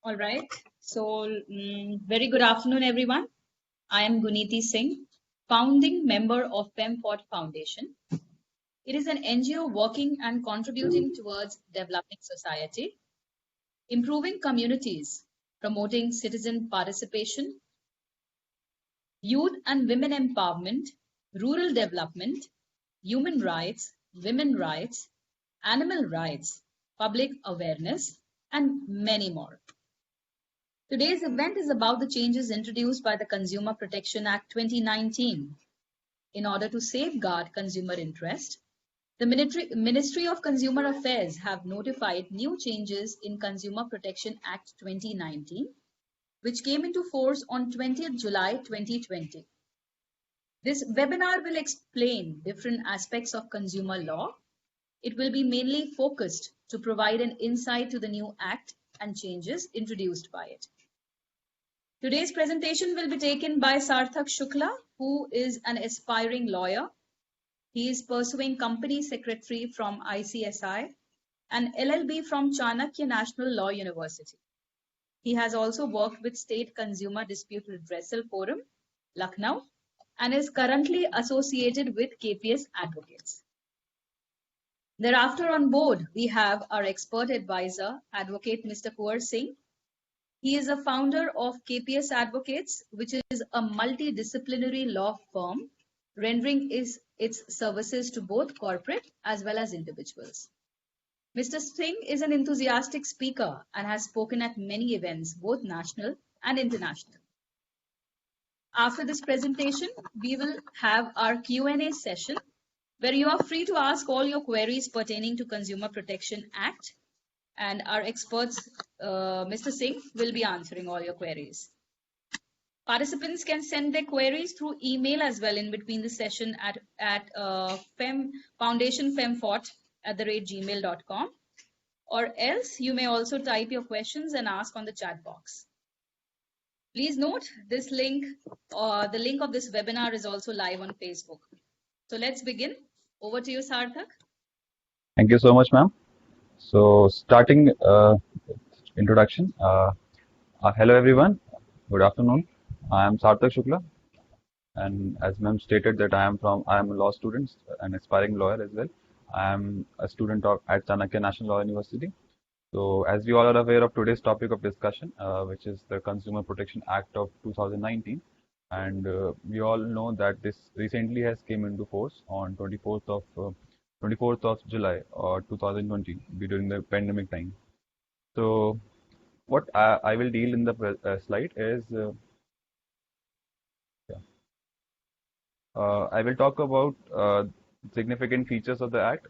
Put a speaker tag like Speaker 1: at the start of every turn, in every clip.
Speaker 1: All right. So, very good afternoon, everyone. I am Guniti Singh, founding member of PEMFORT Foundation. It is an NGO working and contributing towards developing society, improving communities, promoting citizen participation, youth and women empowerment, rural development, human rights, women rights, animal rights, public awareness, and many more. Today's event is about the changes introduced by the Consumer Protection Act 2019 in order to safeguard consumer interest. The Ministry of Consumer Affairs have notified new changes in Consumer Protection Act 2019, which came into force on 20th July 2020. This webinar will explain different aspects of consumer law. It will be mainly focused to provide an insight to the new act and changes introduced by it. Today's presentation will be taken by Sarthak Shukla, who is an aspiring lawyer. He is pursuing company secretary from ICSI and LLB from Chanakya National Law University. He has also worked with State Consumer Dispute Redressal Forum, Lucknow, and is currently associated with KPS Advocates. Thereafter on board, we have our expert advisor, Advocate Mr. Kuwar Singh. He is a founder of KPS Advocates, which is a multidisciplinary law firm rendering its services to both corporate as well as individuals. Mr. Singh is an enthusiastic speaker and has spoken at many events, both national and international. After this presentation, we will have our Q&A session where you are free to ask all your queries pertaining to Consumer Protection Act, and our experts, Mr. Singh, will be answering all your queries. Participants can send their queries through email as well in between the session at foundationfemfort@gmail.com, or else you may also type your questions and ask on the chat box. Please note this link, the link of this webinar is also live on Facebook. So let's begin. Over to you, Sarthak.
Speaker 2: Thank you so much, ma'am. So starting introduction. Hello everyone. Good afternoon. I am Sarthak Shukla, and as ma'am stated that I am a law student, an aspiring lawyer as well. I am a student at Chanakya National Law University. So as we all are aware of today's topic of discussion, which is the Consumer Protection Act of 2019, and we all know that this recently has came into force on 24th of July 2020 during the pandemic time. So what I will deal in the slide is I will talk about significant features of the Act,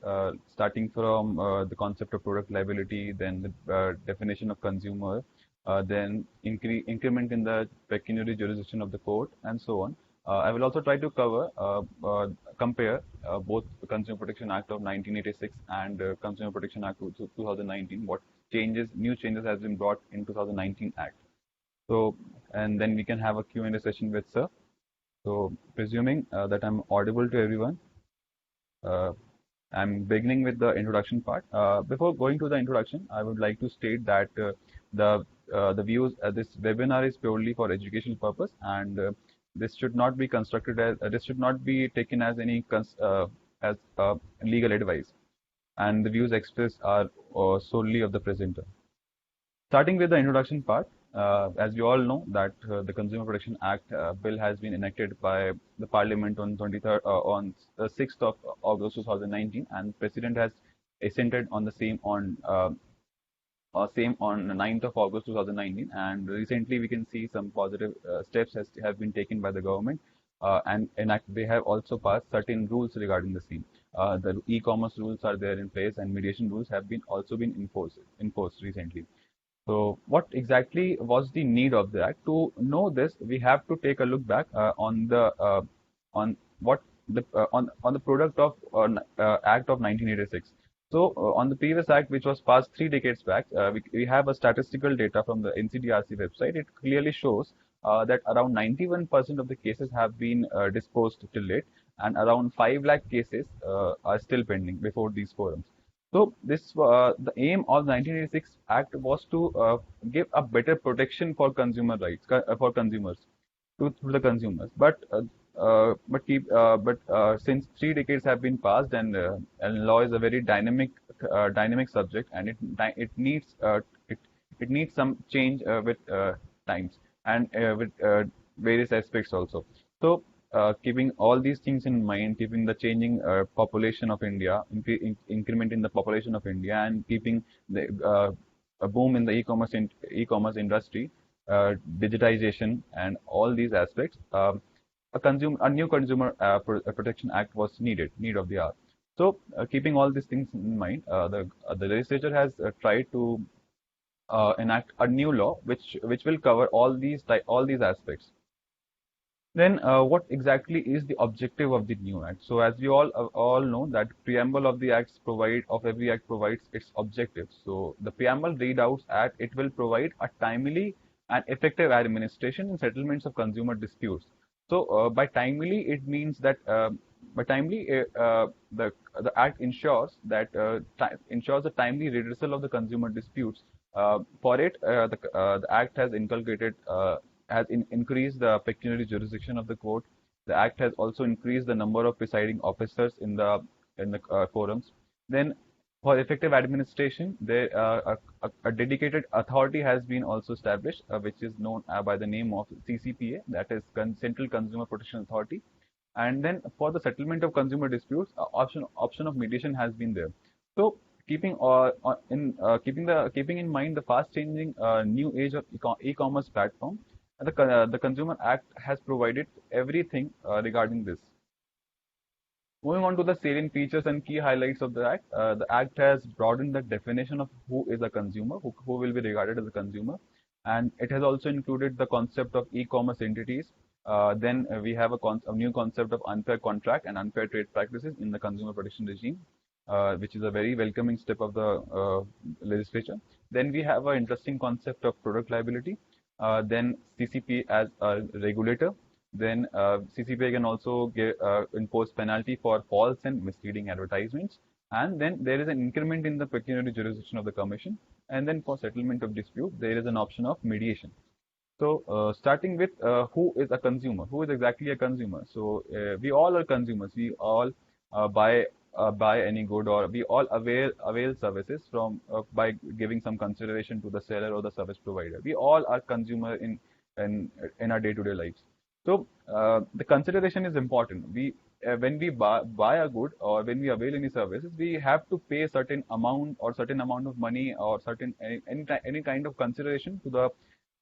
Speaker 2: starting from the concept of product liability, then the definition of consumer, then increment in the pecuniary jurisdiction of the court, and so on. I will also try to compare both the Consumer Protection Act of 1986 and Consumer Protection Act of 2019. What new changes has been brought in 2019 Act. So, and then we can have a Q&A session with sir. So, presuming that I'm audible to everyone, I'm beginning with the introduction part. Before going to the introduction, I would like to state that the views this webinar is purely for educational purpose, and this should not be constructed as this should not be taken as any legal advice, and the views expressed are solely of the presenter. Starting with the introduction part, as you all know that the Consumer Protection Act bill has been enacted by the Parliament on on the 6th of August 2019, and President has assented on the same on 9th of August 2019. And recently we can see some positive steps have been taken by the government, and they have also passed certain rules regarding the same. The e-commerce rules are there in place, and mediation rules have also been enforced recently. So what exactly was the need of the act? To know this, we have to take a look back on the on the product of Act of 1986. So on the previous act, which was passed 3 decades back, we have a statistical data from the NCDRC website. It clearly shows that around 91% of the cases have been disposed till date, and around 5 lakh cases are still pending before these forums. So the aim of 1986 Act was to give a better protection for consumer rights for consumers to the consumers. But since 3 decades have been passed, and law is a very dynamic subject, and it needs some change with times and with various aspects also. So keeping all these things in mind, keeping the changing population of India, increment in the population of India, and keeping the a boom in the e-commerce industry, digitization, and all these aspects, a new consumer protection act was need of the hour. So, keeping all these things in mind, the legislature has tried to enact a new law which will cover all these aspects. Then, what exactly is the objective of the new act? So, as we all know, that preamble of the acts provide of every act provides its objectives. So, the preamble readouts at it will provide a timely and effective administration and settlements of consumer disputes. So, by timely, it means that by timely, the act ensures that ensures the timely redressal of the consumer disputes. For it, the act has inculcated increased the pecuniary jurisdiction of the court. The act has also increased the number of presiding officers in the forums. Then, for effective administration, there a dedicated authority has been also established, which is known by the name of CCPA, that is Central Consumer Protection Authority. And then for the settlement of consumer disputes, option of mediation has been there. So keeping in mind the fast changing new age of e-commerce platform, the Consumer Act has provided everything regarding this. Moving on to the salient features and key highlights of the Act has broadened the definition of who is a consumer, who will be regarded as a consumer, and it has also included the concept of e-commerce entities. Then we have a new concept of unfair contract and unfair trade practices in the consumer protection regime, which is a very welcoming step of the legislature. Then we have an interesting concept of product liability. Then CCP as a regulator. Then CCPA can also impose penalty for false and misleading advertisements. And then there is an increment in the pecuniary jurisdiction of the commission. And then for settlement of dispute, there is an option of mediation. So starting with who is a consumer? Who is exactly a consumer? So we all are consumers. We all buy any good, or we all avail services from by giving some consideration to the seller or the service provider. We all are consumer in our day-to-day lives. So the consideration is important. We when we buy a good or when we avail any services, we have to pay a certain amount of money or any kind of consideration to the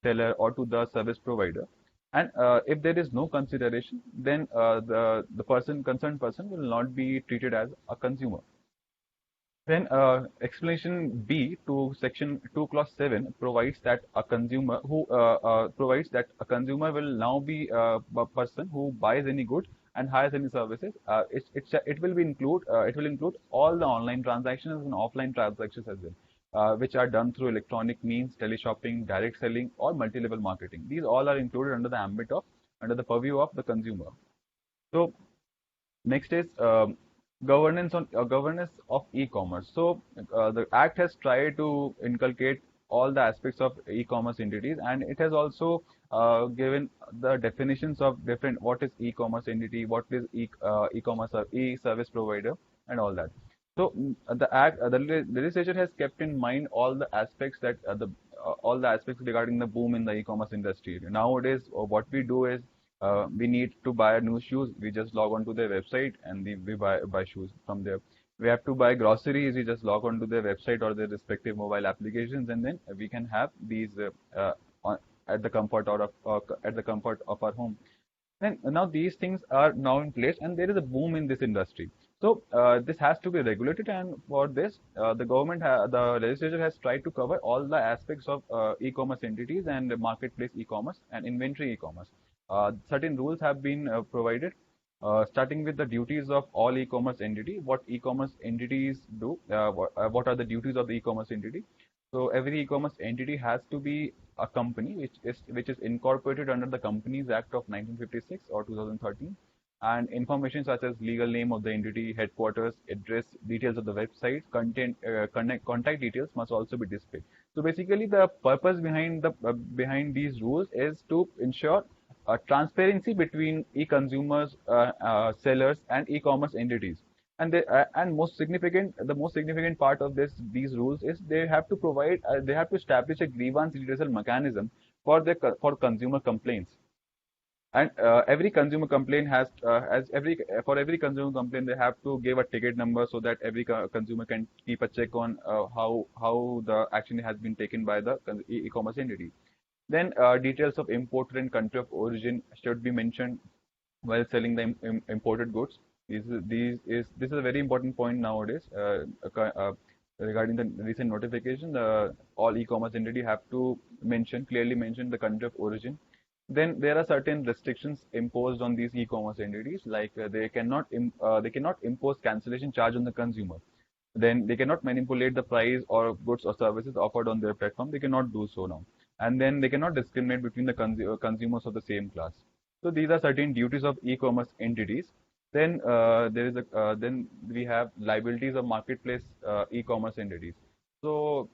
Speaker 2: seller or to the service provider. And if there is no consideration, then the concerned person will not be treated as a consumer. Then explanation B to section 2 clause 7 provides that a consumer will now be a person who buys any good and hires any services. It will include all the online transactions and offline transactions as well, which are done through electronic means, teleshopping, direct selling, or multi-level marketing. These all are included under the purview of the consumer. So next is governance of e-commerce. So the Act has tried to inculcate all the aspects of e-commerce entities, and it has also given the definitions of different what is e-commerce entity, what is e-commerce or e-service provider, and all that. So the legislature has kept in mind all the aspects regarding the boom in the e-commerce industry. Nowadays, what we do is we need to buy new shoes. We just log on to their website and we buy shoes from there. We have to buy groceries. We just log on to their website or their respective mobile applications, and then we can have these at the comfort of our home. And now these things are now in place, and there is a boom in this industry. So this has to be regulated, and for this, the legislature has tried to cover all the aspects of e-commerce entities and marketplace e-commerce and inventory e-commerce. Certain rules have been provided, starting with the duties of all e-commerce entity. What e-commerce entities do? What are the duties of the e-commerce entity? So every e-commerce entity has to be a company which is incorporated under the Companies Act of 1956 or 2013. and information such as legal name of the entity, headquarters, address, details of the website, contact details must also be displayed. So basically, the purpose behind these rules is to ensure transparency between e-consumers, sellers, and e-commerce entities. And the most significant part of these rules is they have to establish a grievance redressal mechanism for consumer complaints. And every consumer complaint has for every consumer complaint they have to give a ticket number so that every consumer can keep a check on how the action has been taken by the e-commerce entity. Then details of importer and country of origin should be mentioned while selling the imported goods. This is a very important point nowadays. Regarding the recent notification, all e-commerce entity have to clearly mention the country of origin. Then there are certain restrictions imposed on these e-commerce entities, like they cannot impose cancellation charge on the consumer. Then they cannot manipulate the price or goods or services offered on their platform. They cannot do so now. And then they cannot discriminate between the consumers of the same class. So these are certain duties of e-commerce entities. Then then we have liabilities of marketplace e-commerce entities. So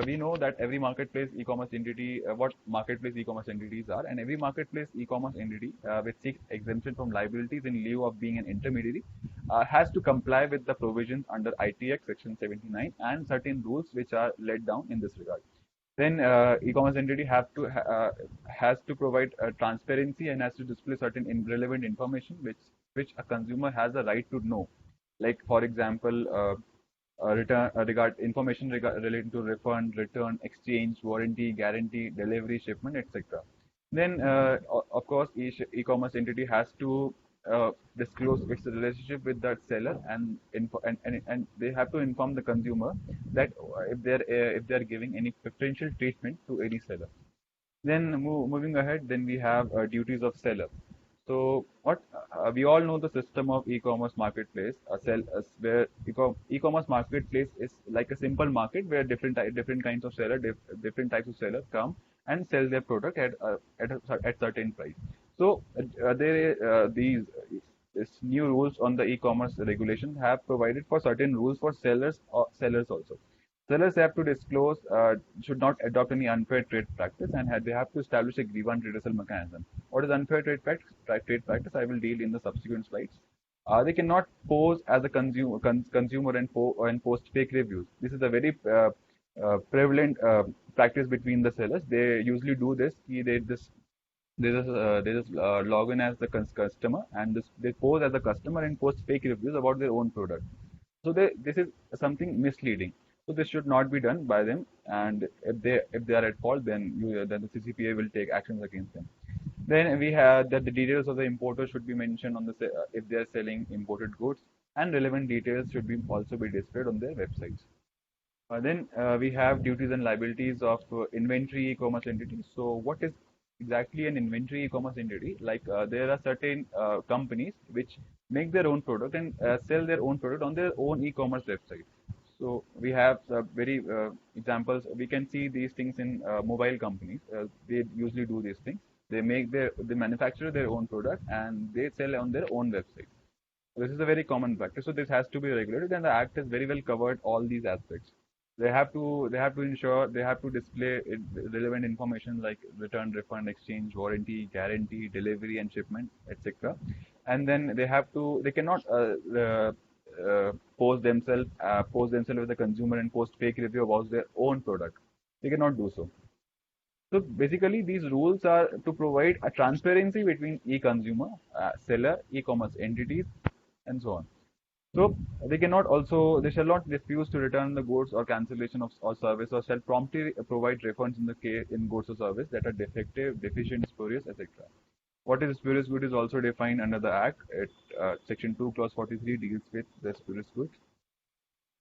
Speaker 2: we know that every marketplace e-commerce entity, what marketplace e-commerce entities are, and every marketplace e-commerce entity which seeks exemption from liabilities in lieu of being an intermediary has to comply with the provisions under ITX Section 79 and certain rules which are laid down in this regard. Then e-commerce entity has to provide transparency and has to display certain relevant information which a consumer has a right to know. Like for example, relating to refund, return, exchange, warranty, guarantee, delivery, shipment, etc. Then, of course, e-commerce entity has to disclose its relationship with that seller, and they have to inform the consumer that if they're giving any preferential treatment to any seller. Then moving ahead, then we have duties of seller. So what we all know the system of e-commerce marketplace, where e-commerce marketplace is like a simple market where different kinds of different types of sellers come and sell their product at certain price. So these new rules on the e-commerce regulation have provided for certain rules for sellers also. Sellers have to disclose, should not adopt any unfair trade practice, and they have to establish a grievance redressal mechanism. What is unfair trade practice? I will deal in the subsequent slides. They cannot pose as a consumer and post fake reviews. This is a very prevalent practice between the sellers. They usually do this. They just log in as the customer and they pose as a customer and post fake reviews about their own product. So this is something misleading. So this should not be done by them, and if they are at fault, then the CCPA will take actions against them. Then we have that the details of the importer should be mentioned on if they are selling imported goods, and relevant details should also be displayed on their websites. Then we have duties and liabilities of inventory e-commerce entities. So what is exactly an inventory e-commerce entity? Like there are certain companies which make their own product and sell their own product on their own e-commerce website. So we have very examples. We can see these things in mobile companies. They usually do these things. They manufacture their own product and they sell on their own website. This is a very common practice. So this has to be regulated, and the Act has very well covered all these aspects. They have to display relevant information like return, refund, exchange, warranty, guarantee, delivery, and shipment, etc. And then they cannot post themselves with the consumer and post fake review about their own product. They cannot do so. So basically, these rules are to provide a transparency between e-consumer, seller, e-commerce entities, and so on. So they shall not refuse to return the goods or cancellation or service, or shall promptly provide refunds in goods or service that are defective, deficient, spurious, etc. What is spurious good is also defined under the Act. Section 2, Clause 43 deals with the spurious goods.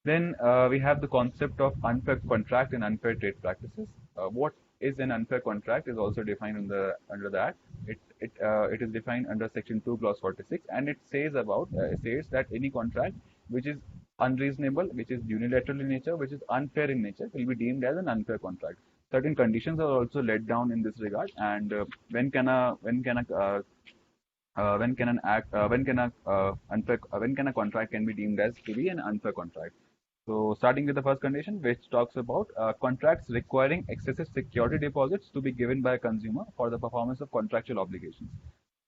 Speaker 2: Then we have the concept of unfair contract and unfair trade practices. What is an unfair contract is also defined under the Act. It is defined under Section 2, Clause 46, and it says that any contract which is unreasonable, which is unilateral in nature, which is unfair in nature, will be deemed as an unfair contract. Certain conditions are also laid down in this regard, and when can a when can an act when can a unfair when can a contract can be deemed as to be an unfair contract. So starting with the first condition, which talks about contracts requiring excessive security deposits to be given by a consumer for the performance of contractual obligations.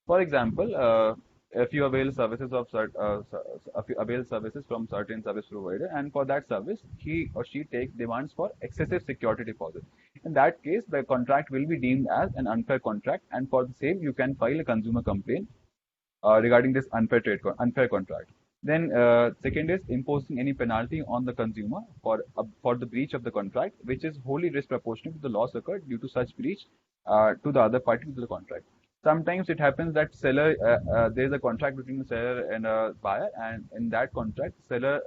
Speaker 2: For example, if you avail services of if you avail services from certain service provider, and for that service he or she takes demands for excessive security deposit. In that case, the contract will be deemed as an unfair contract, and for the same you can file a consumer complaint regarding this unfair contract. Then second is imposing any penalty on the consumer for the breach of the contract, which is wholly disproportionate to the loss occurred due to such breach to the other party to the contract. Sometimes it happens that there is a contract between the seller and a buyer, and in that contract, seller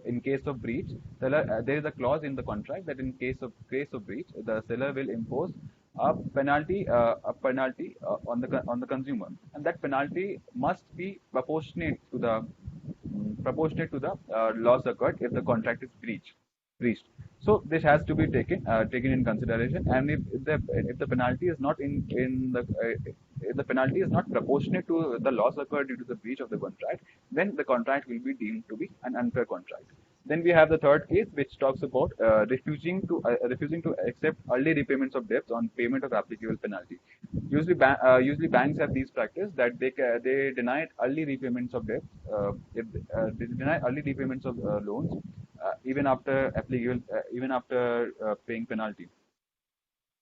Speaker 2: in case of breach, there is a clause in the contract that in case of breach, the seller will impose a penalty on the consumer, and that penalty must be proportionate to the loss occurred if the contract is breached. So this has to be taken in consideration, and if the penalty is not in the if the penalty is not proportionate to the loss occurred due to the breach of the contract, then the contract will be deemed to be an unfair contract. Then we have the third case, which talks about refusing to accept early repayments of debts on payment of applicable penalty. Usually banks have these practice that they deny early repayments of debts if they deny early repayments of loans even after paying penalty.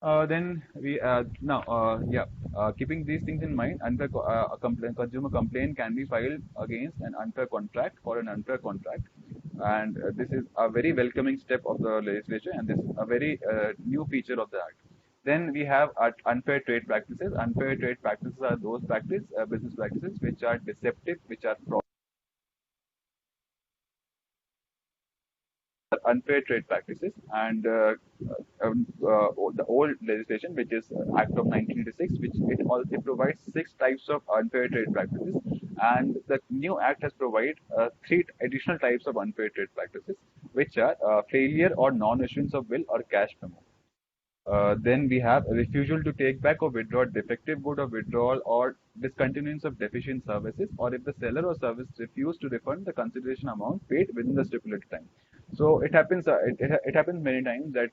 Speaker 2: Then we now yeah Keeping these things in mind, consumer complaint can be filed against an unfair contract for an unfair contract, and this is a very welcoming step of the legislature, and this is a very new feature of the act. Then we have unfair trade practices. Unfair trade practices are those business practices which are deceptive, which are unfair trade practices, and the old legislation, which is Act of 1986, which it provides 6 types of unfair trade practices, and the new act has provided 3 additional types of unfair trade practices, which are failure or non-issuance of bill or cash memo. Then we have a refusal to take back or withdraw defective good, or withdrawal or discontinuance of deficient services, or if the seller or service refuse to refund the consideration amount paid within the stipulated time. So it happens. It happens many times that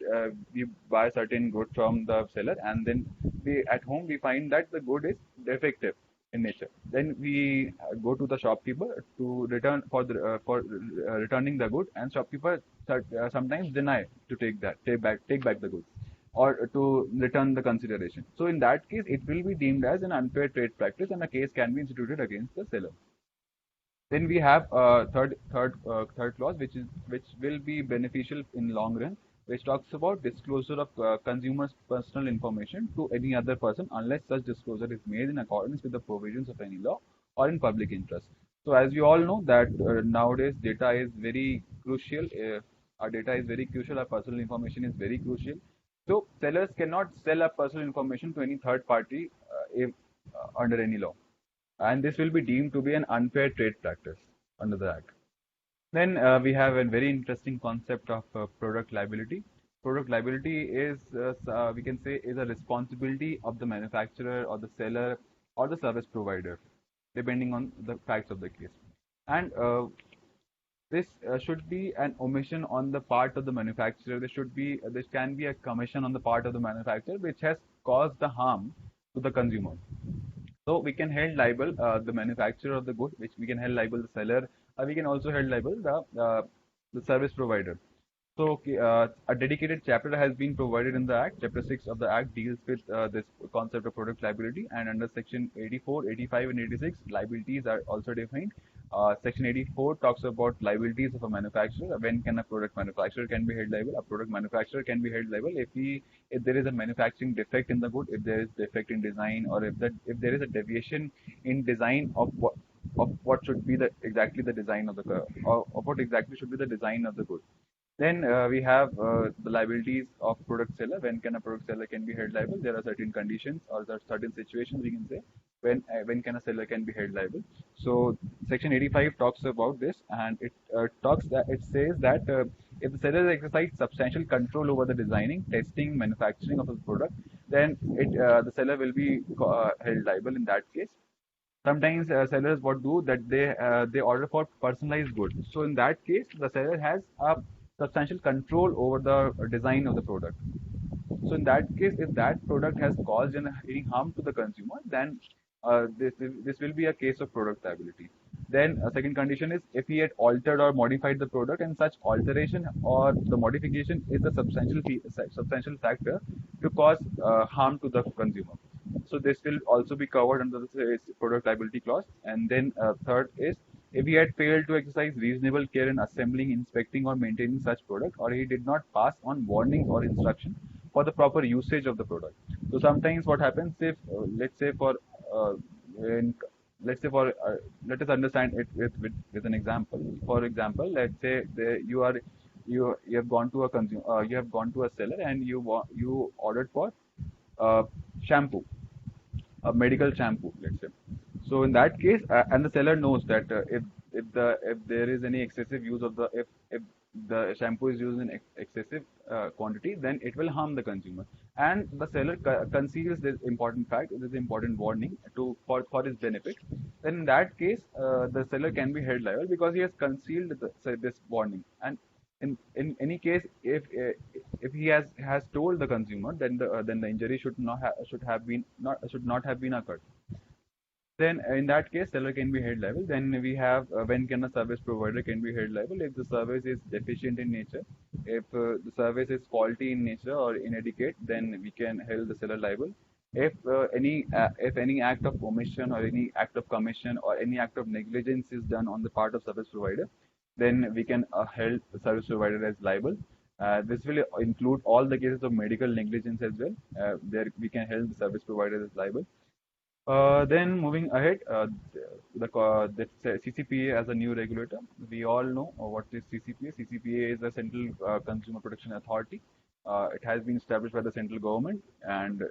Speaker 2: we buy certain good from the seller, and then we at home we find that the good is defective in nature. Then we go to the shopkeeper to return for returning the good, and shopkeeper sometimes deny to take back the goods, or to return the consideration. So in that case, it will be deemed as an unfair trade practice, and a case can be instituted against the seller. Then we have third clause, which will be beneficial in long run, which talks about disclosure of consumers' personal information to any other person unless such disclosure is made in accordance with the provisions of any law or in public interest. So as you all know that nowadays data is very crucial. Our data is very crucial. Our personal information is very crucial. So sellers cannot sell our personal information to any third party if under any law, and this will be deemed to be an unfair trade practice under the act. Then we have a very interesting concept of product liability. Product liability is, we can say, is a responsibility of the manufacturer or the seller or the service provider, depending on the facts of the case. And this should be an omission on the part of the manufacturer. This can be a commission on the part of the manufacturer which has caused the harm to the consumer. So we can hold liable the manufacturer of the good, which we can hold liable the seller. We can also hold liable the service provider. So a dedicated chapter has been provided in the Act. Chapter 6 of the Act deals with this concept of product liability, and under Section 84, 85, and 86, liabilities are also defined. Section 84 talks about liabilities of a manufacturer. When can a product manufacturer can be held liable? A product manufacturer can be held liable if there is a manufacturing defect in the good, if there is defect in design, or if there is a deviation in design of what should be exactly the design of or what exactly should be the design of the good. Then we have the liabilities of product seller. When can a product seller can be held liable? There are certain conditions, or there are certain situations we can say when can a seller can be held liable. So Section 85 talks about this, and it says that if the seller exercise substantial control over the designing, testing, manufacturing of the product, then the seller will be held liable in that case. Sometimes sellers what do that they order for personalized goods. So in that case, the seller has a substantial control over the design of the product. So in that case, if that product has caused any harm to the consumer, then this will be a case of product liability. Then a second condition is if he had altered or modified the product, and such alteration or the modification is a substantial factor to cause harm to the consumer. So this will also be covered under the product liability clause. And then third is if he had failed to exercise reasonable care in assembling, inspecting, or maintaining such product, or he did not pass on warnings or instruction for the proper usage of the product. So sometimes what happens if let's say for in, let's say for let us understand it with an example. For example, let's say you have gone to a consumer you have gone to a seller and you ordered for shampoo, a medical shampoo, let's say. So in that case, and the seller knows that if there is any excessive use of the if the shampoo is used in excessive quantity, then it will harm the consumer. And the seller conceals this important fact, this important warning for his benefit. Then in that case, the seller can be held liable because he has concealed this warning. And in any case, if he has told the consumer, then the injury should not have been occurred. Then in that case, seller can be held liable. Then we have when can a service provider can be held liable if the service is deficient in nature, if the service is faulty in nature or inadequate, then we can hold the seller liable. If any act of omission or any act of commission or any act of negligence is done on the part of service provider, then we can hold the service provider as liable. This will include all the cases of medical negligence as well. There we can hold the service provider as liable. Then moving ahead, the CCPA as a new regulator. We all know what is CCPA. CCPA is the Central Consumer Protection Authority. It has been established by the central government, and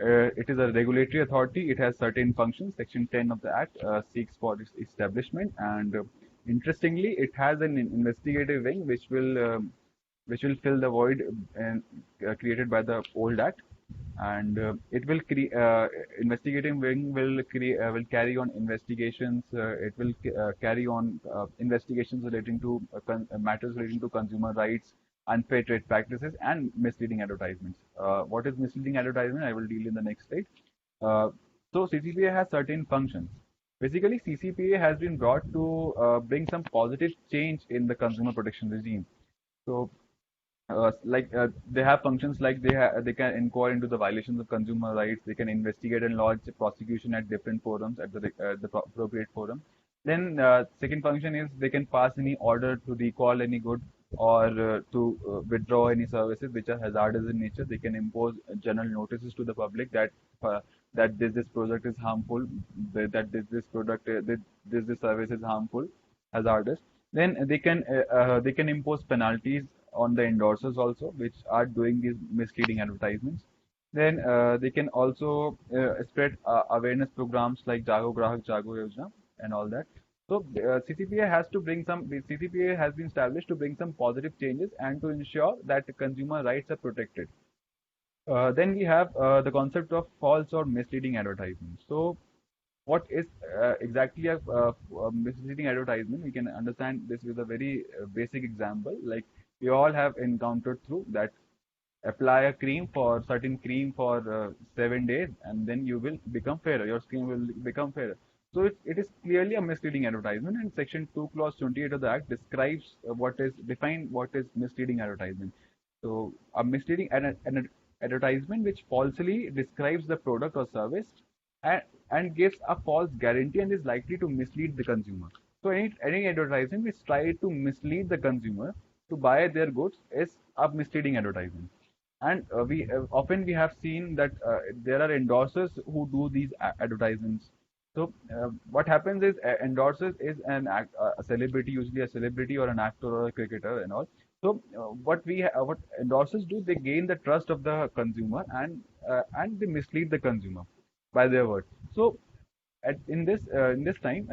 Speaker 2: it is a regulatory authority. It has certain functions. Section 10 of the Act seeks for its establishment, and interestingly, it has an investigative wing which will fill the void created by the old Act, and it will investigating wing will carry on investigations. It will carry on investigations relating to matters relating to consumer rights, unfair trade practices, and misleading advertisements. What is misleading advertisement? I will deal in the next slide. So CCPA has certain functions. Basically, CCPA has been brought to bring some positive change in the consumer protection regime. So they have functions like they can inquire into the violations of consumer rights. They can investigate and lodge prosecution at different forums at the appropriate forum. Then second function is they can pass any order to recall any good or to withdraw any services which are hazardous in nature. They can impose general notices to the public that this product is harmful, that this product this service is harmful, hazardous. Then they can impose penalties on the endorsers also, which are doing these misleading advertisements. Then they can also spread awareness programs like Jago Grahak Jago Yojana and all that. So CCPA has been established to bring some positive changes and to ensure that consumer rights are protected. Then we have the concept of false or misleading advertisement. So what is exactly a misleading advertisement? We can understand this with a very basic example. Like we all have encountered through that apply a certain cream for 7 days, and then you will become fairer. Your skin will become fairer. So it is clearly a misleading advertisement, and Section 2, Clause 28 of the Act describes what is misleading advertisement. So a misleading advertisement which falsely describes the product or service and gives a false guarantee and is likely to mislead the consumer. So any advertisement which tries to mislead the consumer to buy their goods is a misleading advertisement. And we often we have seen that there are endorsers who do these advertisements. So what happens is endorsers is a celebrity, usually a celebrity or an actor or a cricketer and all. So what endorsers do, they gain the trust of the consumer and they mislead the consumer by their words. So in this time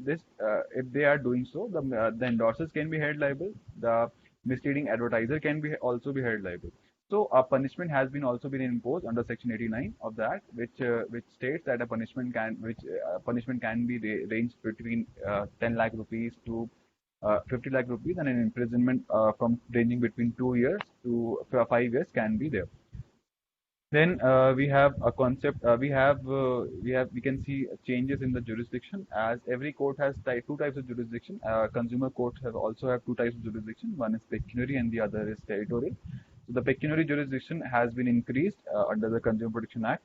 Speaker 2: if they are doing so, the endorsers can be held liable. The misleading advertiser can also be held liable. Also, a punishment has been also been imposed under Section 89 of the Act, which states that a punishment can be ranged between 10 lakh rupees to 50 lakh rupees, and an imprisonment from ranging between 2 years to 5 years can be there. Then we have a concept. We can see changes in the jurisdiction, as every court has two types of jurisdiction. Consumer courts also have two types of jurisdiction. One is pecuniary and the other is territorial. So the pecuniary jurisdiction has been increased under the Consumer Protection Act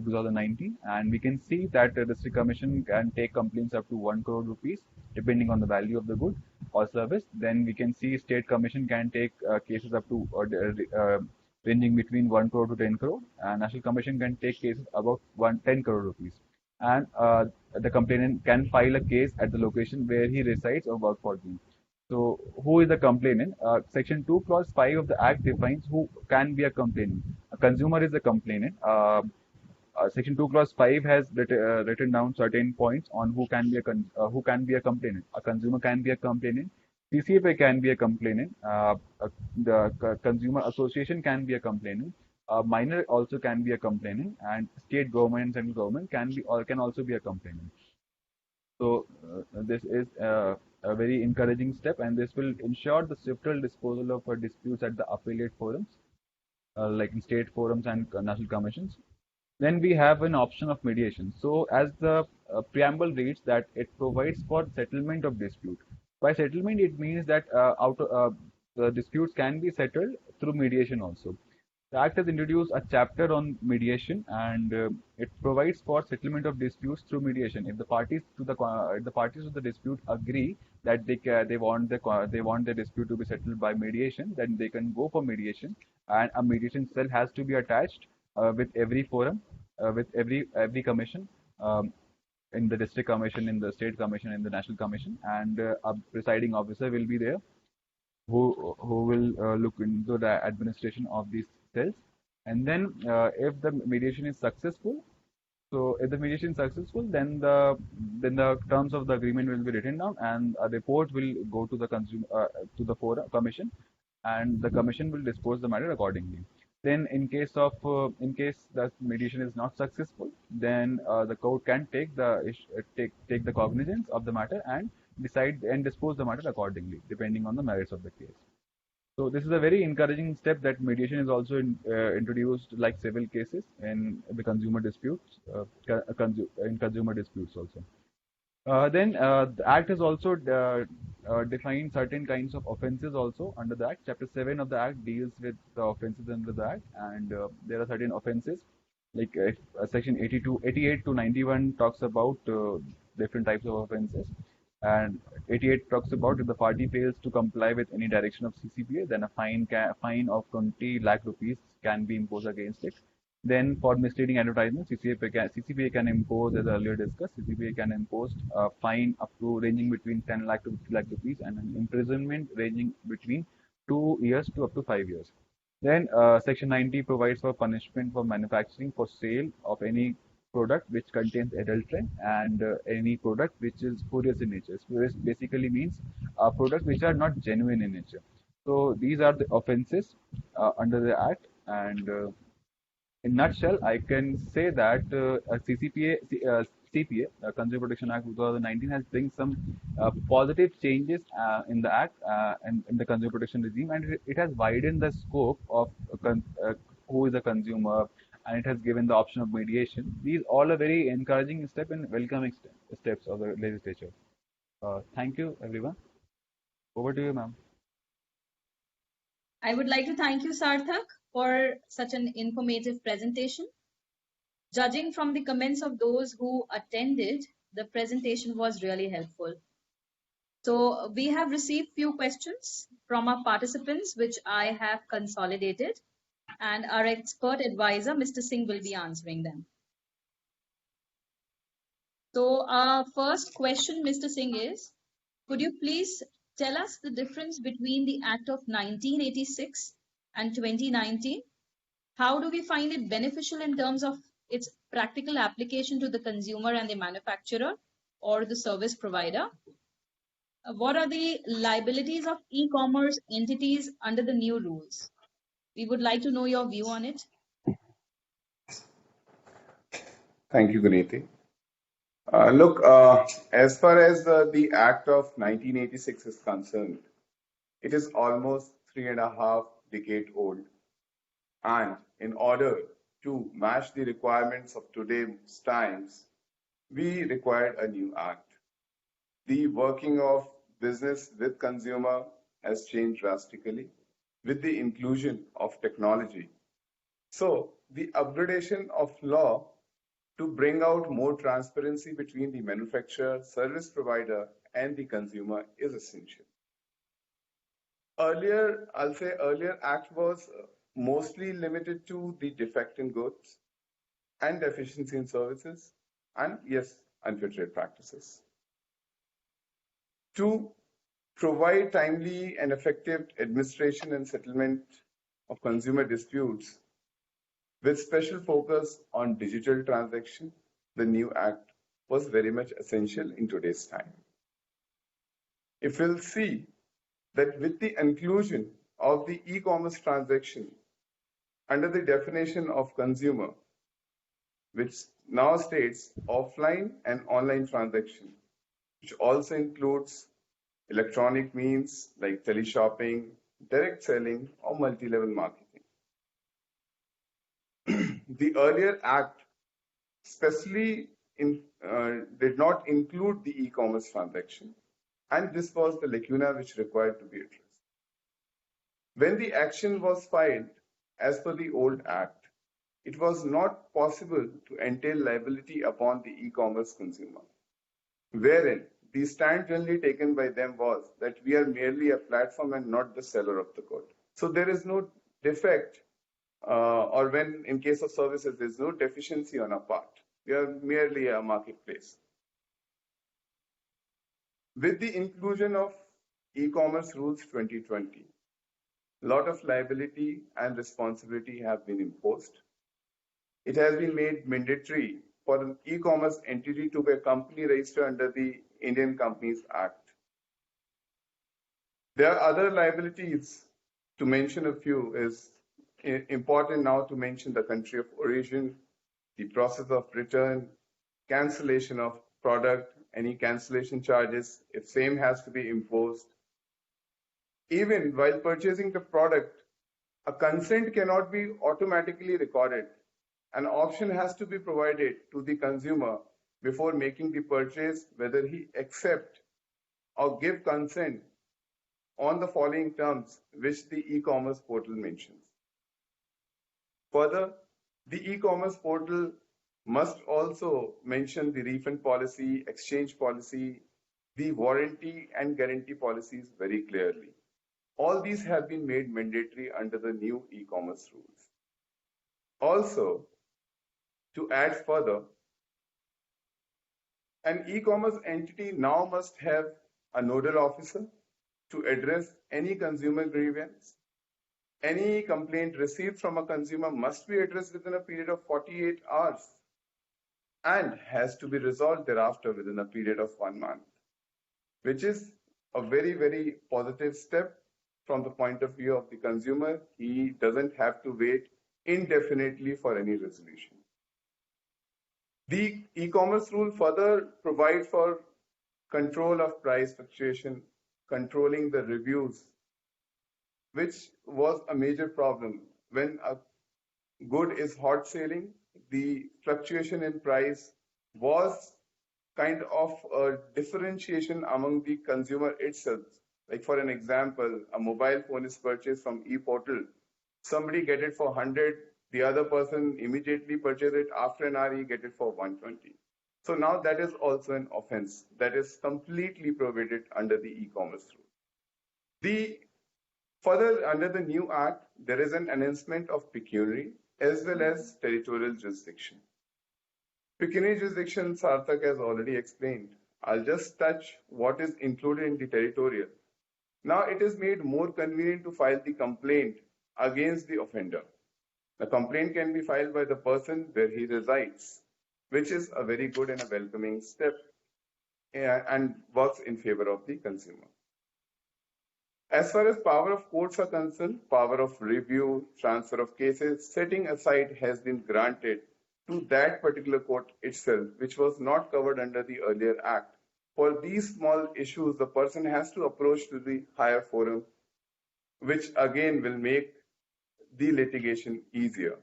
Speaker 2: 2019, and we can see that the district commission can take complaints up to 1 crore rupees depending on the value of the good or service. Then we can see state commission can take cases up to ranging between 1 crore to 10 crore, and national commission can take cases about 10 crore rupees. And the complainant can file a case at the location where he resides or works for him. So, who is the complainant? Section 2, Clause 5 of the Act defines who can be a complainant. A consumer is a complainant. Section 2, Clause 5 has written down certain points on who can be a complainant. A consumer can be a complainant. CCFA can be a complainant. The Consumer Association can be a complainant. A minor also can be a complainant, and state government and central government can also be a complainant. So this is a very encouraging step, and this will ensure the swifter disposal of disputes at the appellate forums, like in state forums and national commissions. Then we have an option of mediation. So as the preamble reads, that it provides for settlement of dispute. By settlement, it means that the disputes can be settled through mediation also. The Act has introduced a chapter on mediation, and it provides for settlement of disputes through mediation. If the parties to the dispute agree that they want the dispute to be settled by mediation, then they can go for mediation, and a mediation cell has to be attached with every forum, with every commission, in the district commission, in the state commission, in the national commission, and a presiding officer will be there who will look into the administration of these cells. And then if the mediation is successful, then the terms of the agreement will be written down, and a report will go to the commission, and the commission will dispose the matter accordingly. Then in case the mediation is not successful, then the court can take the cognizance of the matter and decide and dispose the matter accordingly, depending on the merits of the case. So this is a very encouraging step, that mediation is also introduced like civil cases in the consumer disputes, in consumer disputes also. Then the Act has also defined certain kinds of offences also under the Act. Chapter 7 of the Act deals with the offences under the Act, and there are certain offences like Section 88 to 91 talks about different types of offences, and 88 talks about if the party fails to comply with any direction of CCPA, then a fine of 20 lakh rupees can be imposed against it. Then for misleading advertisement, CCPA can impose, as earlier discussed, CCPA can impose a fine up to ranging between 10 lakh to 50 lakh rupees, and an imprisonment ranging between 2 years to up to 5 years. Then Section 90 provides for punishment for manufacturing for sale of any product which contains adulterant, and any product which is spurious in nature. Spurious basically means products which are not genuine in nature. So these are the offences under the Act, and in nutshell, I can say that CPA, Consumer Protection Act 2019, has bring some positive changes in the Act and in the consumer protection regime, and it has widened the scope of who is a consumer, and it has given the option of mediation. These all are very encouraging step and welcoming steps of the legislature. Thank you, everyone. Over to you, ma'am.
Speaker 1: I would like to thank you, Sarthak, for such an informative presentation. Judging from the comments of those who attended, the presentation was really helpful. So we have received few questions from our participants, which I have consolidated, and our expert advisor, Mr. Singh, will be answering them. So our first question, Mr. Singh, is, could you please tell us the difference between the Act of 1986 and 2019? How do we find it beneficial in terms of its practical application to the consumer and the manufacturer or the service provider? What are the liabilities of e-commerce entities under the new rules? We would like to know your view on it.
Speaker 3: Thank you, Guniti. Look, as far as the Act of 1986 is concerned, it is almost 3.5 decades old. And in order to match the requirements of today's times, we required a new act. The working of business with consumer has changed drastically with the inclusion of technology. So the upgradation of law to bring out more transparency between the manufacturer, service provider, and the consumer is essential. Earlier act was mostly limited to the defect in goods and deficiency in services, and yes, unfair trade practices. To provide timely and effective administration and settlement of consumer disputes with special focus on digital transaction, the new act was very much essential in today's time. If we'll see that with the inclusion of the e-commerce transaction under the definition of consumer, which now states offline and online transaction, which also includes electronic means like teleshopping, direct selling, or multi-level marketing. The earlier act especially did not include the e-commerce transaction, and this was the lacuna which required to be addressed. When the action was filed as per the old act, it was not possible to entail liability upon the e-commerce consumer, wherein the stand generally taken by them was that we are merely a platform and not the seller of the good. So there is no defect, or when in case of services, there's no deficiency on our part. We are merely a marketplace. With the inclusion of e-commerce rules 2020, a lot of liability and responsibility have been imposed. It has been made mandatory for an e-commerce entity to be a company registered under the Indian Companies Act. There are other liabilities. To mention a few is important now to mention the country of origin, the process of return, cancellation of product, any cancellation charges, if same has to be imposed. Even while purchasing the product, a consent cannot be automatically recorded. An option has to be provided to the consumer before making the purchase, whether he accept or give consent on the following terms which the e-commerce portal mentions. Further, the e-commerce portal must also mention the refund policy, exchange policy, the warranty and guarantee policies very clearly. All these have been made mandatory under the new e-commerce rules. Also, to add further, an e-commerce entity now must have a nodal officer to address any consumer grievance. Any complaint received from a consumer must be addressed within a period of 48 hours and has to be resolved thereafter within a period of 1 month, which is a very, very positive step from the point of view of the consumer. He doesn't have to wait indefinitely for any resolution. The e-commerce rule further provides for control of price fluctuation, controlling the reviews, which was a major problem. When a good is hot selling, the fluctuation in price was kind of a differentiation among the consumer itself. Like for an example, a mobile phone is purchased from e-portal. Somebody get it for 100, the other person immediately purchase it. After an hour, he get it for 120. So now that is also an offense that is completely prohibited under the e-commerce rule. Further, under the new act, there is an enhancement of pecuniary as well as territorial jurisdiction. Pecuniary jurisdiction, Sarthak has already explained. I'll just touch what is included in the territorial. Now it is made more convenient to file the complaint against the offender. The complaint can be filed by the person where he resides, which is a very good and a welcoming step and works in favor of the consumer. As far as power of courts are concerned, power of review, transfer of cases, setting aside has been granted to that particular court itself, which was not covered under the earlier act. For these small issues, the person has to approach to the higher forum, which again will make the litigation easier.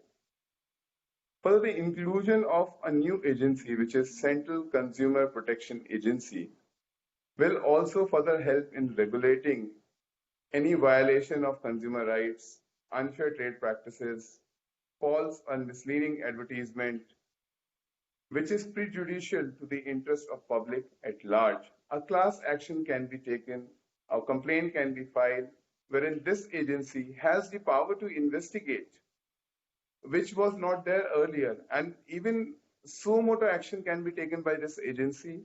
Speaker 3: Further, the inclusion of a new agency, which is Central Consumer Protection Agency, will also further help in regulating any violation of consumer rights, unfair trade practices, false and misleading advertisement, which is prejudicial to the interest of public at large. A class action can be taken, a complaint can be filed, wherein this agency has the power to investigate, which was not there earlier. And even suo motu action can be taken by this agency,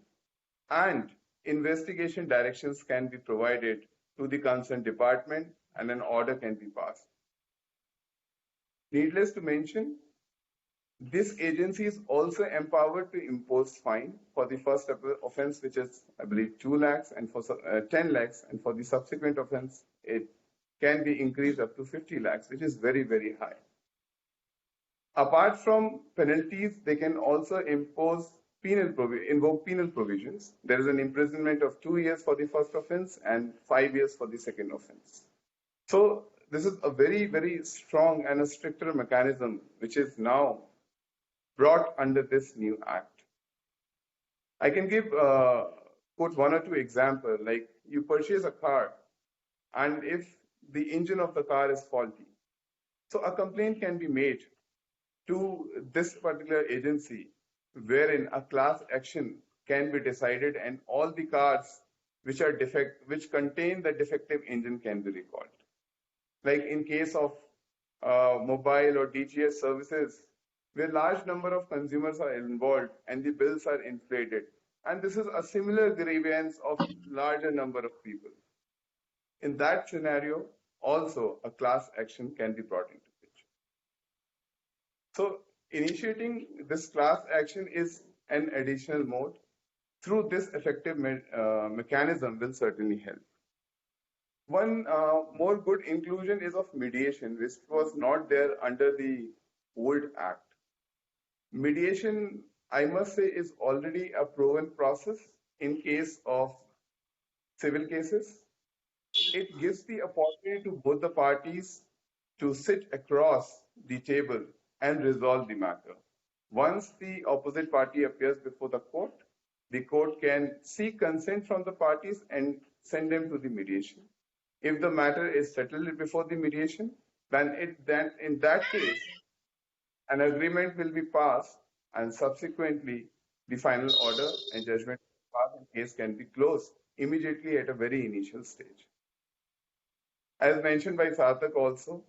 Speaker 3: and investigation directions can be provided to the concerned department, and an order can be passed. Needless to mention, this agency is also empowered to impose fine for the first offense, which is, I believe, 2 lakhs, and for 10 lakhs, and for the subsequent offense, it can be increased up to 50 lakhs, which is very, very high. Apart from penalties, they can also invoke penal provisions. There is an imprisonment of 2 years for the first offense and 5 years for the second offense. So this is a very, very strong and a stricter mechanism which is now brought under this new act. I can quote 1 or 2 examples, like you purchase a car, and if the engine of the car is faulty, so a complaint can be made to this particular agency, wherein a class action can be decided, and all the cars which contain the defective engine can be recalled. Like in case of mobile or DGS services, where large number of consumers are involved and the bills are inflated, and this is a similar grievance of larger number of people. In that scenario, also a class action can be brought into picture. So initiating this class action is an additional mode. Through this effective mechanism will certainly help. One more good inclusion is of mediation, which was not there under the old act. Mediation, I must say, is already a proven process in case of civil cases. It gives the opportunity to both the parties to sit across the table and resolve the matter. Once the opposite party appears before the court can seek consent from the parties and send them to the mediation. If the matter is settled before the mediation, then in that case, an agreement will be passed, and subsequently the final order and judgment passed, and case can be closed immediately at a very initial stage. As mentioned by Sarthak also,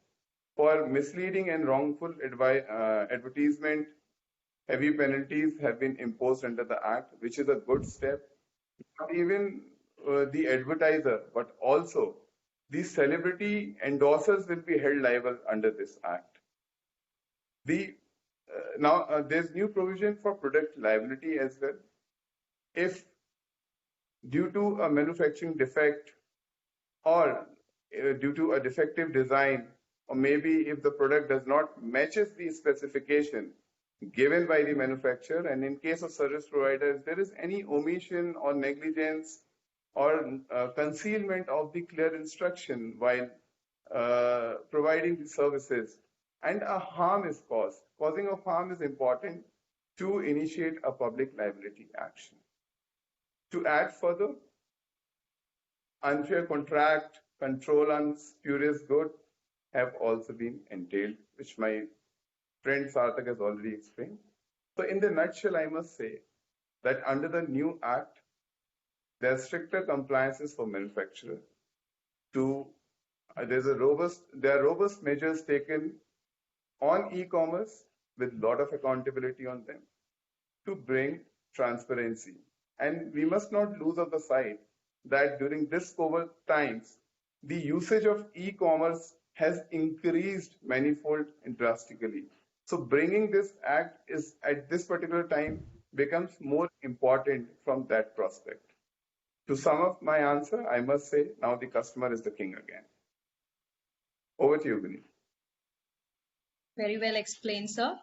Speaker 3: for misleading and wrongful advertisement, heavy penalties have been imposed under the Act, which is a good step. Not even the advertiser, but also the celebrity endorsers will be held liable under this Act. Now there's new provision for product liability as well. If due to a manufacturing defect or due to a defective design, or maybe if the product does not matches the specification given by the manufacturer, and in case of service providers, there is any omission or negligence or concealment of the clear instruction while providing the services, and a harm is caused. Causing of harm is important to initiate a public liability action. To add further, unfair contract, control on spurious good have also been entailed, which my friend Sarthak has already explained. So in the nutshell, I must say that under the new act, there are stricter compliances for manufacturer. There are robust measures taken on e-commerce with a lot of accountability on them to bring transparency. And we must not lose of the sight that during this COVID times, the usage of e-commerce has increased manifold and drastically. So bringing this act is at this particular time becomes more important from that prospect. To sum up my answer, I must say now the customer is the king again. Over to you, Vineet.
Speaker 1: Very well explained, sir.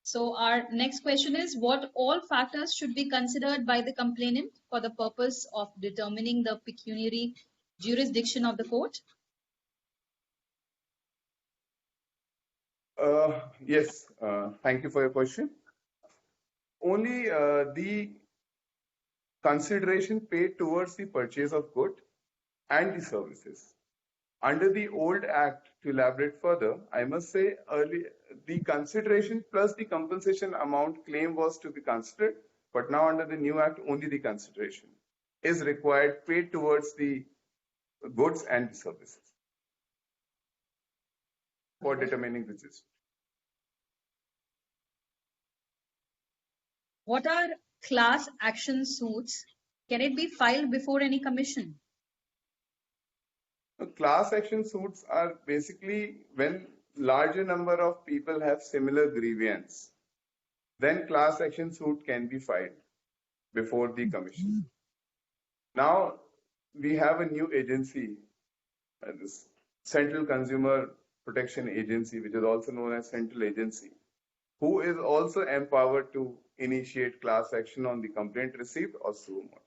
Speaker 1: So our next question is, what all factors should be considered by the complainant for the purpose of determining the pecuniary jurisdiction of the court?
Speaker 3: Yes, thank you for your question. Only the consideration paid towards the purchase of good and the services. Under the old act, to elaborate further, I must say the consideration plus the compensation amount claim was to be considered, but now under the new act, only the consideration is required paid towards the goods and the services for determining the dispute.
Speaker 1: What are class action suits? Can it be filed before any commission?
Speaker 3: Class action suits are basically when larger number of people have similar grievance, then class action suit can be filed before the commission. Now we have a new agency, this Central Consumer Protection Agency, which is also known as Central Agency, who is also empowered to initiate class action on the complaint received or suo motu.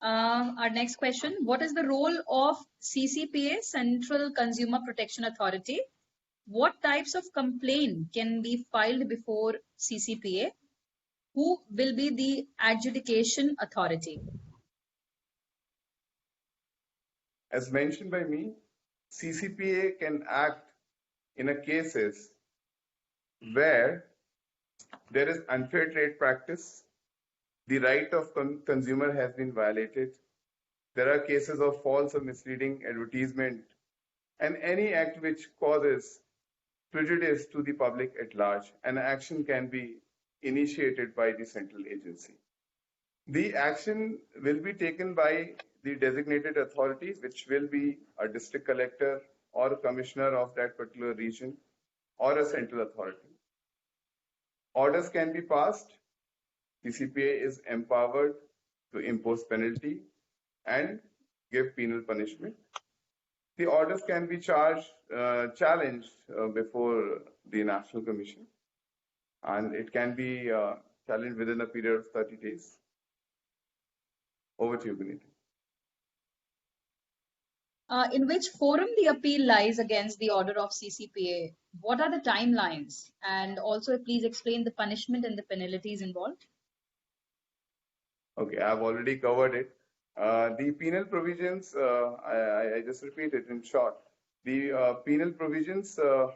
Speaker 1: Our next question, what is the role of CCPA, Central Consumer Protection Authority? What types of complaint can be filed before CCPA? Who will be the adjudication authority?
Speaker 3: As mentioned by me, CCPA can act in a cases where there is unfair trade practice, the right of consumer has been violated, there are cases of false or misleading advertisement, and any act which causes prejudice to the public at large, an action can be initiated by the central agency. The action will be taken by the designated authority, which will be a district collector or a commissioner of that particular region or a central authority. Orders can be passed. CCPA is empowered to impose penalty and give penal punishment. The orders can be challenged before the National Commission, and it can be challenged within a period of 30 days. Over to you, Vineet.
Speaker 1: In which forum the appeal lies against the order of CCPA? What are the timelines? And also, please explain the punishment and the penalties involved.
Speaker 3: Okay, I've already covered it. The penal provisions, I just repeat it in short. The penal provisions are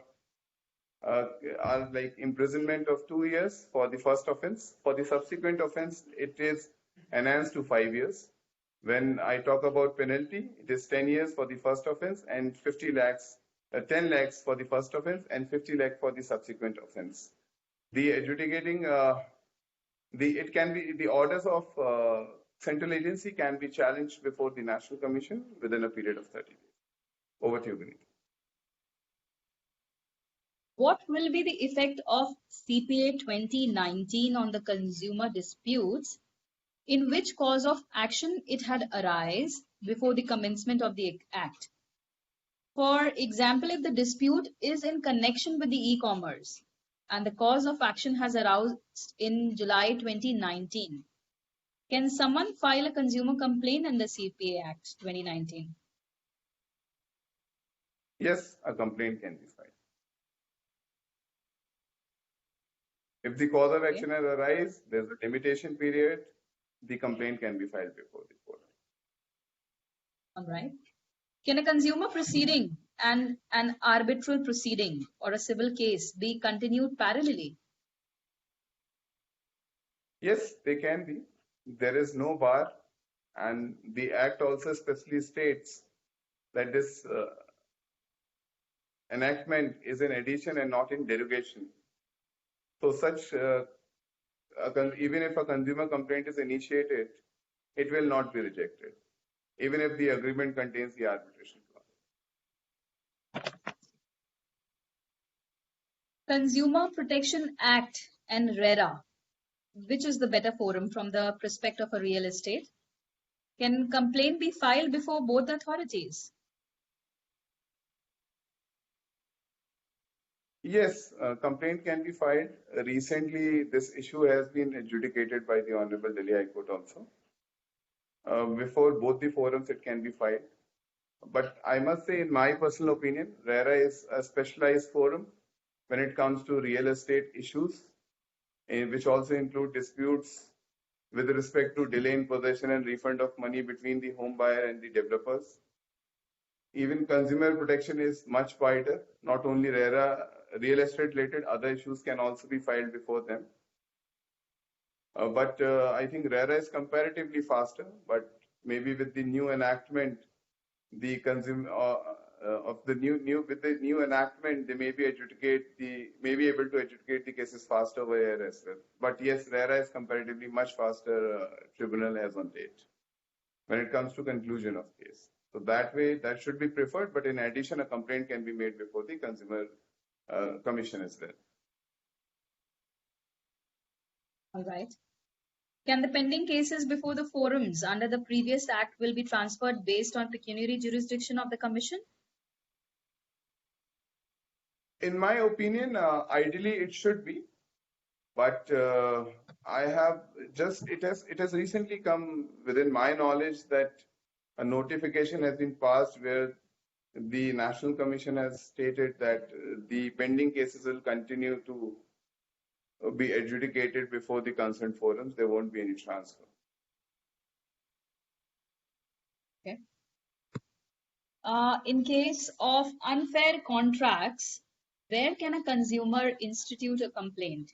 Speaker 3: like imprisonment of 2 years for the first offense. For the subsequent offense, it is enhanced to 5 years. When I talk about penalty, it is 10 years for the first offense and 50 lakhs, 10 lakhs for the first offense and 50 lakh for the subsequent offense. The adjudicating, it can be the orders of central agency can be challenged before the National Commission within a period of 30 days. Over to you, Vineet.
Speaker 1: What will be the effect of CPA 2019 on the consumer disputes? In which cause of action it had arise before the commencement of the act? For example, if the dispute is in connection with the e-commerce and the cause of action has aroused in July 2019, can someone file a consumer complaint under CPA Act 2019?
Speaker 3: Yes, a complaint can be filed. If the cause of action has arisen, there's a limitation period, the complaint can be filed before the court.
Speaker 1: All right. Can a consumer proceeding and an arbitral proceeding or a civil case be continued parallelly?
Speaker 3: Yes, they can be. There is no bar, and the Act also specifically states that this enactment is in addition and not in derogation. So such, even if a consumer complaint is initiated, it will not be rejected, even if the agreement contains the arbitration clause.
Speaker 1: Consumer Protection Act and RERA, which is the better forum from the perspective of a real estate? Can complaint be filed before both authorities?
Speaker 3: Yes, complaint can be filed. Recently, this issue has been adjudicated by the Honorable Delhi High Court also. Before both the forums, it can be filed. But I must say, in my personal opinion, RERA is a specialized forum when it comes to real estate issues, which also include disputes with respect to delay in possession and refund of money between the home buyer and the developers. Even consumer protection is much wider. Not only RERA, real estate related, other issues can also be filed before them. But I think RERA is comparatively faster, but maybe with the new enactment, the consumer of the new enactment, they may be able to adjudicate the cases faster over here as well. But yes, RERA is comparatively much faster tribunal as on date when it comes to conclusion of case. So that way, that should be preferred. But in addition, a complaint can be made before the consumer commission as well.
Speaker 1: All right. Can the pending cases before the forums under the previous act will be transferred based on pecuniary jurisdiction of the commission?
Speaker 3: In my opinion, ideally it should be, but it has recently come within my knowledge that a notification has been passed where the National Commission has stated that the pending cases will continue to be adjudicated before the concerned forums. There won't be any transfer.
Speaker 1: Okay. In case of unfair contracts, where can a consumer institute a complaint?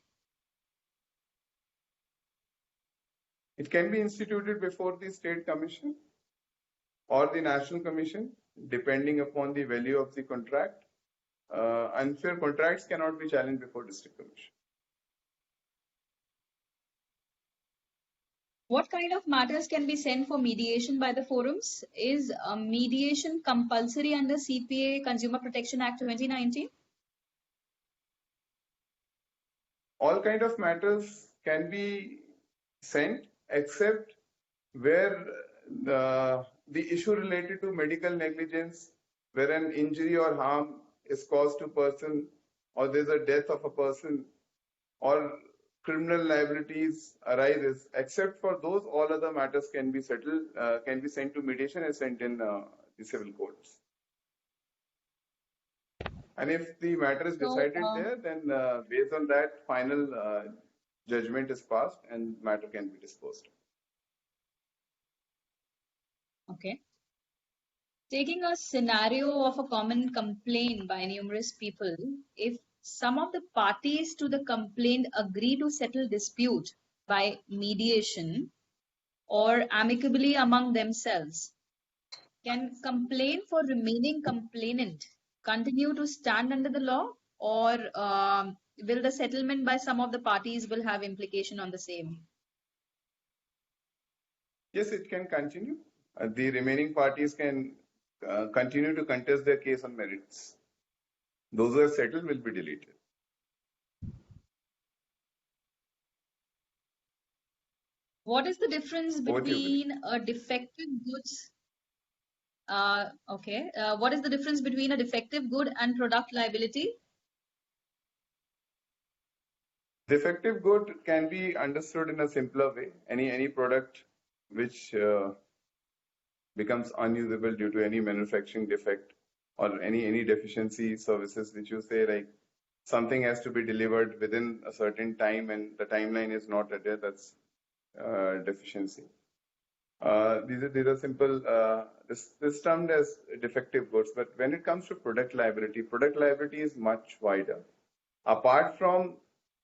Speaker 3: It can be instituted before the State Commission or the National Commission, depending upon the value of the contract. Unfair contracts cannot be challenged before District Commission.
Speaker 1: What kind of matters can be sent for mediation by the forums? Is mediation compulsory under CPA Consumer Protection Act 2019?
Speaker 3: All kind of matters can be sent except where the issue related to medical negligence, where an injury or harm is caused to person, or there's a death of a person, or criminal liabilities arises. Except for those, all other matters can be settled, can be sent to mediation and sent in the civil courts. And if the matter is decided there, then based on that, final judgment is passed and matter can be disposed of.
Speaker 1: Okay. Taking a scenario of a common complaint by numerous people, if some of the parties to the complaint agree to settle dispute by mediation or amicably among themselves, can complaint for remaining complainant continue to stand under the law, or will the settlement by some of the parties will have implication on the same?
Speaker 3: Yes, it can continue. The remaining parties can continue to contest their case on merits. Those who are settled will be deleted.
Speaker 1: What is the difference between a defective goods? What is the difference between a defective good and product liability?
Speaker 3: Defective good can be understood in a simpler way. Any product which becomes unusable due to any manufacturing defect or any deficiency services, which you say like something has to be delivered within a certain time and the timeline is not adhered, that's deficiency. These are simple, this termed as defective goods. But when it comes to product liability is much wider. Apart from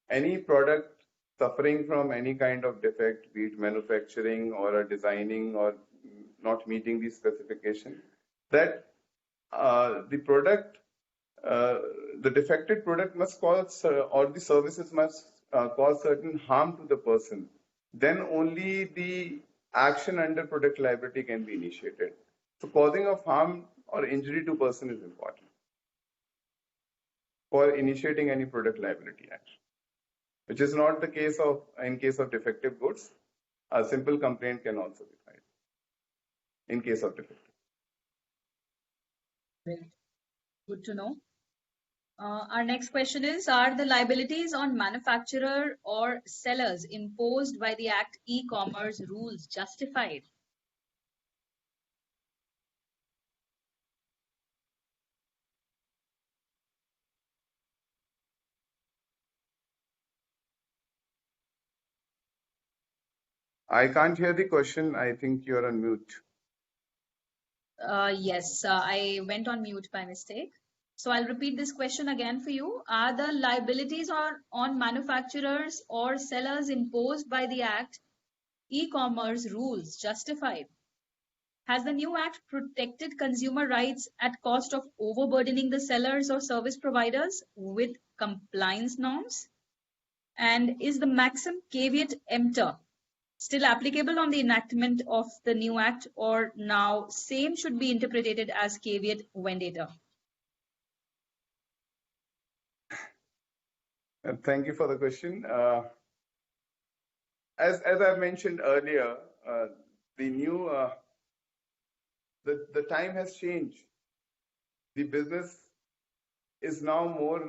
Speaker 3: any product suffering from any kind of defect, be it manufacturing or a designing or not meeting the specification, that the product, the defected product must cause, or the services must cause certain harm to the person. Then only the action under product liability can be initiated. So causing of harm or injury to person is important for initiating any product liability action. which is not the case in case of defective goods. A simple complaint can also be filed in case of defective.
Speaker 1: Great. Good to know. Our next question is, are the liabilities on manufacturer or sellers imposed by the Act e-commerce rules justified?
Speaker 3: I can't hear the question. I think you're on mute.
Speaker 1: Yes, I went on mute by mistake. So I'll repeat this question again for you. Are the liabilities on manufacturers or sellers imposed by the Act e-commerce rules justified? Has the new Act protected consumer rights at cost of overburdening the sellers or service providers with compliance norms? And is the maxim caveat emptor still applicable on the enactment of the new Act, or now same should be interpreted as caveat vendator?
Speaker 3: Thank you for the question. As I mentioned earlier, the new the time has changed. The business is now more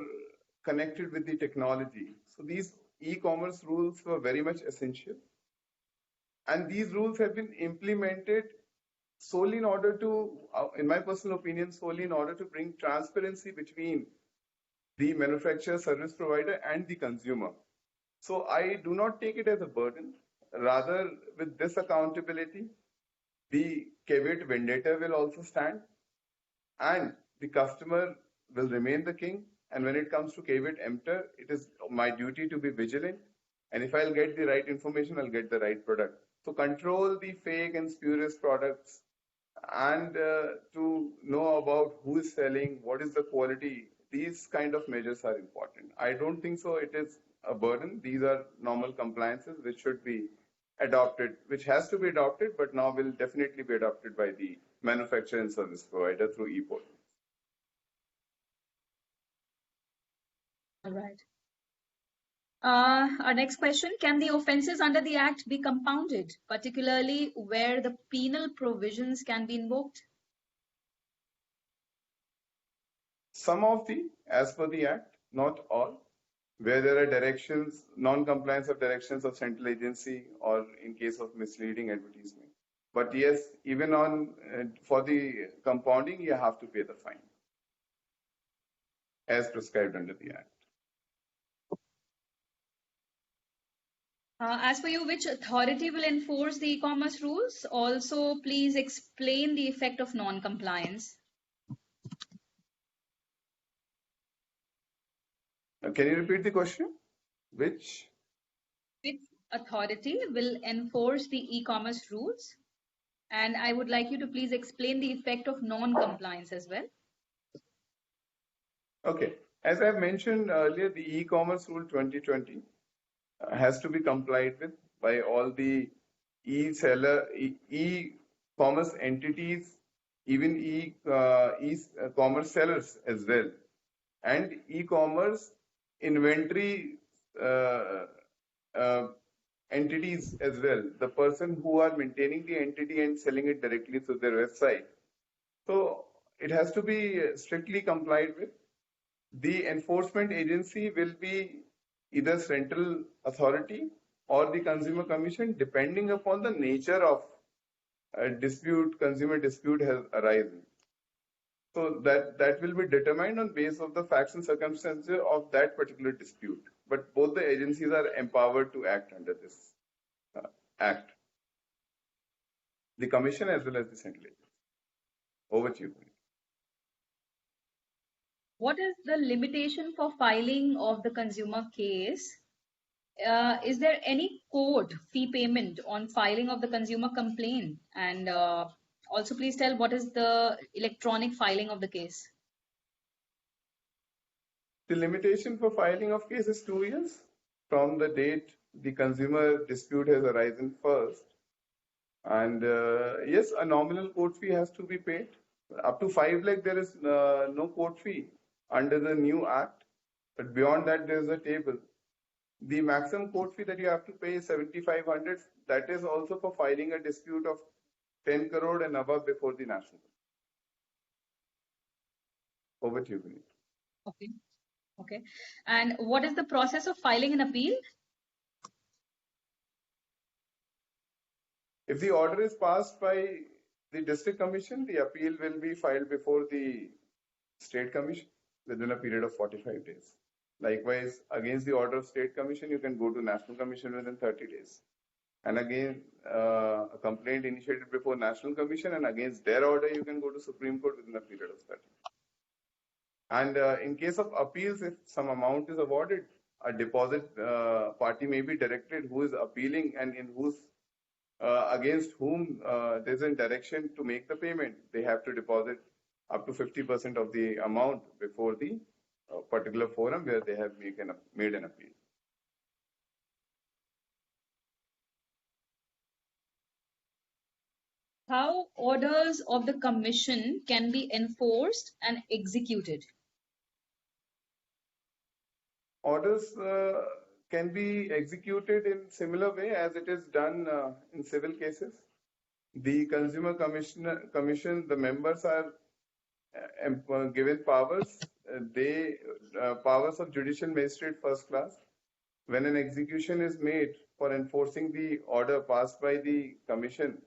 Speaker 3: connected with the technology. So these e-commerce rules were very much essential. And these rules have been implemented solely in order to, in my personal opinion, solely in order to bring transparency between the manufacturer, service provider, and the consumer. So I do not take it as a burden. Rather, with this accountability, the caveat vendator will also stand, and the customer will remain the king. And when it comes to caveat emptor, it is my duty to be vigilant. And if I'll get the right information, I'll get the right product. So control the fake and spurious products, and to know about who is selling, what is the quality. These kind of measures are important. I don't think so it is a burden. These are normal compliances which should be adopted, which has to be adopted, but now will definitely be adopted by the manufacturer and service provider through e-portal.
Speaker 1: All right. Our next question, can the offences under the Act be compounded, particularly where the penal provisions can be invoked?
Speaker 3: Some of as per the Act, not all, where there are directions, non-compliance of directions of central agency, or in case of misleading advertisement. But yes, even on for the compounding, you have to pay the fine as prescribed under the Act.
Speaker 1: As for you, which authority will enforce the e-commerce rules? Also, please explain the effect of non-compliance.
Speaker 3: Can you repeat the question? Which
Speaker 1: authority will enforce the e-commerce rules? And I would like you to please explain the effect of non-compliance as well.
Speaker 3: Okay. As I mentioned earlier, the e-commerce rule 2020 has to be complied with by all the e-commerce entities, even e-commerce sellers as well, and e-commerce inventory entities as well, the person who are maintaining the entity and selling it directly through their website. So it has to be strictly complied with. The enforcement agency will be either central authority or the consumer commission, depending upon the nature of a dispute, consumer dispute has arisen. So that will be determined on basis of the facts and circumstances of that particular dispute. But both the agencies are empowered to act under this Act. The commission as well as the central agency. Over to you.
Speaker 1: What is the limitation for filing of the consumer case? Is there any code fee payment on filing of the consumer complaint? And also please tell what is the electronic filing of the case?
Speaker 3: The limitation for filing of case is 2 years from the date the consumer dispute has arisen first. And yes, a nominal court fee has to be paid. Up to 5 lakh, there is no court fee under the new Act. But beyond that, there is a table. The maximum court fee that you have to pay is 7,500. That is also for filing a dispute of 10 crore and above before the national. Over to you, Vineet.
Speaker 1: Okay. Okay. And what is the process of filing an appeal?
Speaker 3: If the order is passed by the district commission, the appeal will be filed before the state commission within a period of 45 days. Likewise, against the order of state commission, you can go to national commission within 30 days. And again, a complaint initiated before national commission, and against their order, you can go to Supreme Court within a period of 30 days. And in case of appeals, if some amount is awarded, a deposit party may be directed who is appealing and in whose against whom there's a direction to make the payment. They have to deposit up to 50% of the amount before the particular forum where they have made an appeal.
Speaker 1: How orders of the commission can be enforced and executed?
Speaker 3: Orders can be executed in similar way as it is done in civil cases. The Consumer Commission, the members are given powers. Powers of judicial magistrate first class. When an execution is made for enforcing the order passed by the commission,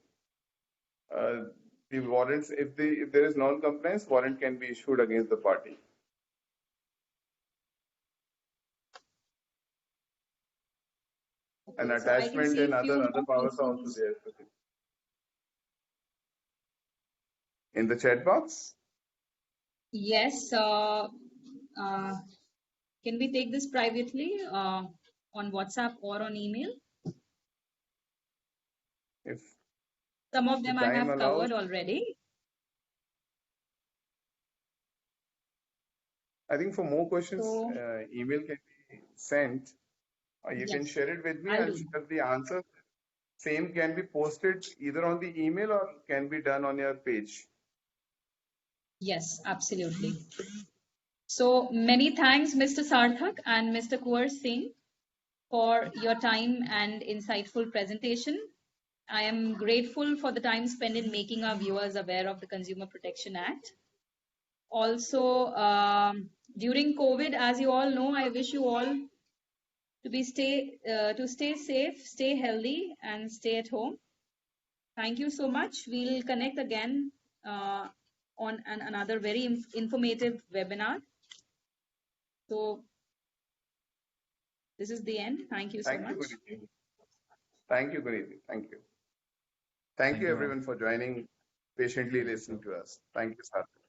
Speaker 3: the warrants, if there is non-compliance, warrant can be issued against the party. An attachment and other powers are also there. In the chat box?
Speaker 1: Yes. Can we take this privately on WhatsApp or on email?
Speaker 3: If
Speaker 1: some of them I have
Speaker 3: allows,
Speaker 1: covered already.
Speaker 3: I think for more questions, email can be sent. You can share it with me. I'll share the answer. Same can be posted either on the email or can be done on your page.
Speaker 1: Yes, absolutely. So many thanks, Mr. Sarthak and Mr. Kuwar Singh, for your time and insightful presentation. I am grateful for the time spent in making our viewers aware of the Consumer Protection Act. Also, during COVID, as you all know, I wish you all to stay safe, stay healthy, and stay at home. Thank you so much. We'll connect again on another very informative webinar. So this is the end. Thank you so much.
Speaker 3: Thank you, Guniti. Thank you. Thank you, everyone, for joining, patiently listening to us. Thank you, Sarthak.